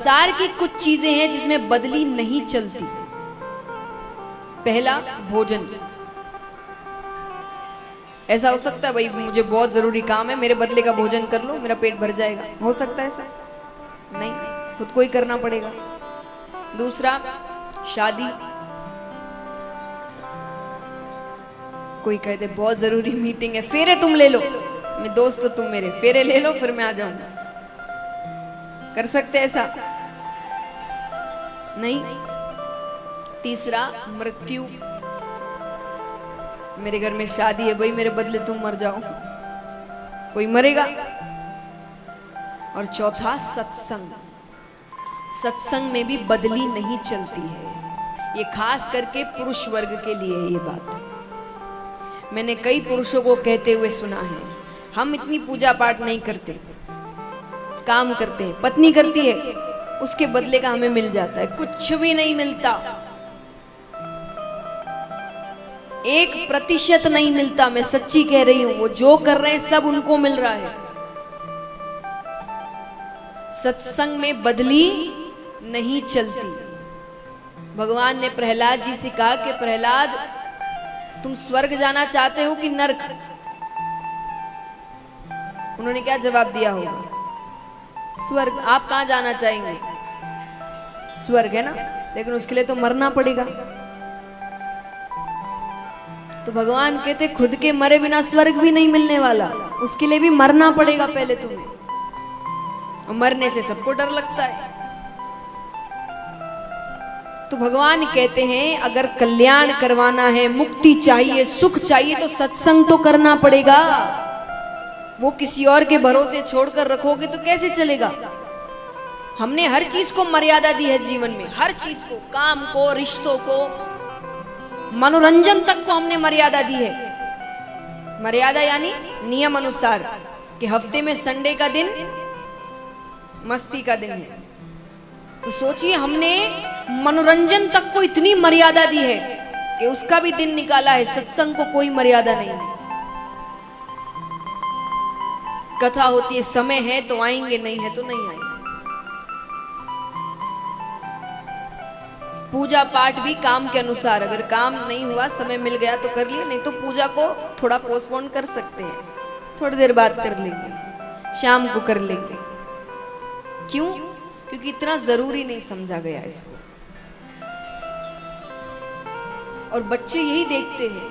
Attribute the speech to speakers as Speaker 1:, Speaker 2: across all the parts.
Speaker 1: संसार की कुछ चीजें हैं जिसमें बदली नहीं चलती। पहला, भोजन। ऐसा हो सकता है भाई मुझे बहुत जरूरी काम है, मेरे बदले का भोजन कर लो, मेरा पेट भर जाएगा, हो सकता है ऐसा? नहीं, खुद को ही करना पड़ेगा। दूसरा, शादी। कोई कहते बहुत जरूरी मीटिंग है, फेरे तुम ले लो, मैं दोस्त तो तुम मेरे, फेरे ले लो फिर मैं आ जाऊंगा। कर सकते ऐसा? नहीं। तीसरा, मृत्यु। मेरे घर में शादी है भाई, मेरे बदले तुम मर जाओ, कोई मरेगा। और चौथा, सत्संग। सत्संग में भी बदली नहीं चलती है। ये खास करके पुरुष वर्ग के लिए है ये बात। मैंने कई पुरुषों को कहते हुए सुना है, हम इतनी पूजा पाठ नहीं करते, काम करते हैं, पत्नी करती है, उसके बदले का हमें मिल जाता है। कुछ भी नहीं मिलता, 1% नहीं मिलता। मैं सच्ची कह रही हूं, वो जो कर रहे हैं सब उनको मिल रहा है। सत्संग में बदली नहीं चलती। भगवान ने प्रहलाद जी से कहा कि प्रहलाद, तुम स्वर्ग जाना चाहते हो कि नरक? उन्होंने क्या जवाब दिया होगा? स्वर्ग। आप कहां जाना चाहेंगे? स्वर्ग है ना, लेकिन उसके लिए तो मरना पड़ेगा। तो भगवान कहते खुद के मरे बिना स्वर्ग भी नहीं मिलने वाला, उसके लिए भी मरना पड़ेगा पहले तुम्हें। और मरने से सबको डर लगता है। तो भगवान कहते हैं अगर कल्याण करवाना है, मुक्ति चाहिए, सुख चाहिए, तो सत्संग तो करना पड़ेगा। वो किसी और के भरोसे छोड़कर रखोगे तो कैसे चलेगा? हमने हर चीज को मर्यादा दी है जीवन में, हर चीज को, काम को, रिश्तों को, मनोरंजन तक को हमने मर्यादा दी है। मर्यादा यानी नियम अनुसार कि हफ्ते में संडे का दिन मस्ती का दिन है। तो सोचिए हमने मनोरंजन तक को इतनी मर्यादा दी है कि उसका भी दिन निकाला है। सत्संग को कोई मर्यादा नहीं है। कथा होती है, समय है तो आएंगे, नहीं है तो नहीं आएंगे। पूजा पाठ भी काम के अनुसार, अगर काम नहीं हुआ, समय मिल गया तो कर लिए, नहीं तो पूजा को थोड़ा पोस्टपोन कर सकते हैं, थोड़ी देर बाद कर लेंगे, शाम को कर लेंगे। क्यों? क्योंकि इतना जरूरी नहीं समझा गया इसको। और बच्चे यही देखते हैं।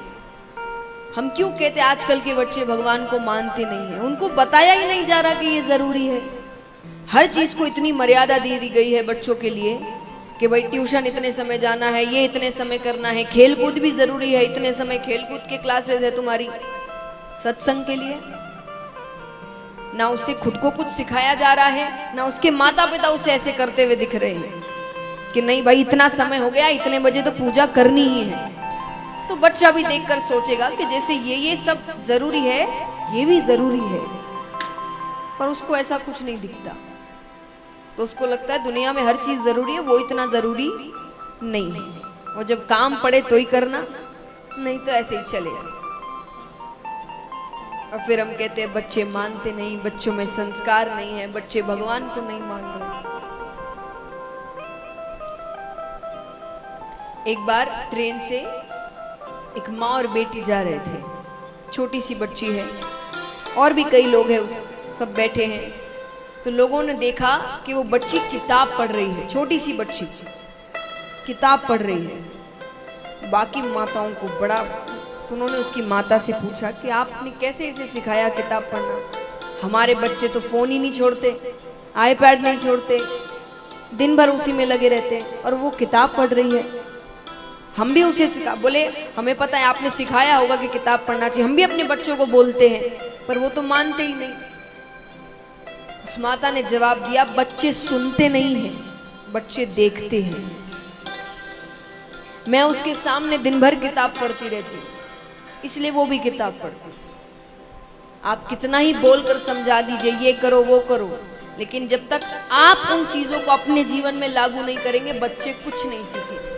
Speaker 1: हम क्यों कहते आजकल के बच्चे भगवान को मानते नहीं है? उनको बताया ही नहीं जा रहा कि ये जरूरी है। हर चीज को इतनी मर्यादा दे दी गई है बच्चों के लिए कि भाई ट्यूशन इतने समय जाना है, ये इतने समय करना है, खेलकूद भी जरूरी है, इतने समय खेलकूद के क्लासेस है तुम्हारी। सत्संग के लिए ना उसे खुद को कुछ सिखाया जा रहा है, ना उसके माता पिता उसे ऐसे करते हुए दिख रहे हैं कि नहीं भाई इतना समय हो गया, इतने बजे तो पूजा करनी ही है। तो बच्चा भी देखकर सोचेगा कि जैसे ये सब जरूरी है, ये भी जरूरी है, पर उसको ऐसा कुछ नहीं दिखता। तो उसको लगता है दुनिया में हर चीज जरूरी है, वो इतना जरूरी नहीं है। वो जब काम पड़े तो ही करना, नहीं तो ऐसे ही चलेगा। और फिर हम कहते हैं बच्चे मानते नहीं, बच्चों में संस्कार नहीं है, बच्चे भगवान को नहीं मान रहे। एक बार ट्रेन से एक माँ और बेटी जा रहे थे, छोटी सी बच्ची है और भी कई लोग हैं, सब बैठे हैं। तो लोगों ने देखा कि वो बच्ची किताब पढ़ रही है, छोटी सी बच्ची किताब पढ़ रही है। बाकी माताओं को बड़ा, उन्होंने उसकी माता से पूछा कि आपने कैसे इसे सिखाया किताब पढ़ना? हमारे बच्चे तो फोन ही नहीं छोड़ते, आईपैड नहीं छोड़ते, दिन भर उसी में लगे रहते हैं, और वो किताब पढ़ रही है। हम भी उसे सिखा, बोले हमें पता है आपने सिखाया होगा कि किताब पढ़ना चाहिए, हम भी अपने बच्चों को बोलते हैं, पर वो तो मानते ही नहीं। उस माता ने जवाब दिया, बच्चे सुनते नहीं हैं, बच्चे देखते हैं। मैं उसके सामने दिन भर किताब पढ़ती रहती, इसलिए वो भी किताब पढ़ती। आप कितना ही बोलकर समझा दीजिए ये करो वो करो, लेकिन जब तक आप उन चीजों को अपने जीवन में लागू नहीं करेंगे, बच्चे कुछ नहीं सीखेंगे।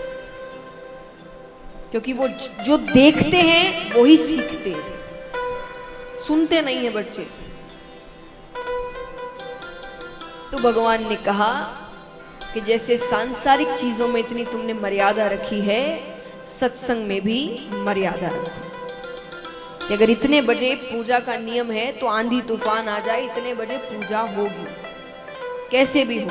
Speaker 1: क्योंकि वो जो देखते हैं वो ही सीखते हैं, सुनते नहीं है बच्चे। तो भगवान ने कहा कि जैसे सांसारिक चीजों में इतनी तुमने मर्यादा रखी है, सत्संग में भी मर्यादा रखो। कि अगर इतने बजे पूजा का नियम है तो आंधी तूफान आ जाए, इतने बजे पूजा होगी, कैसे भी हो।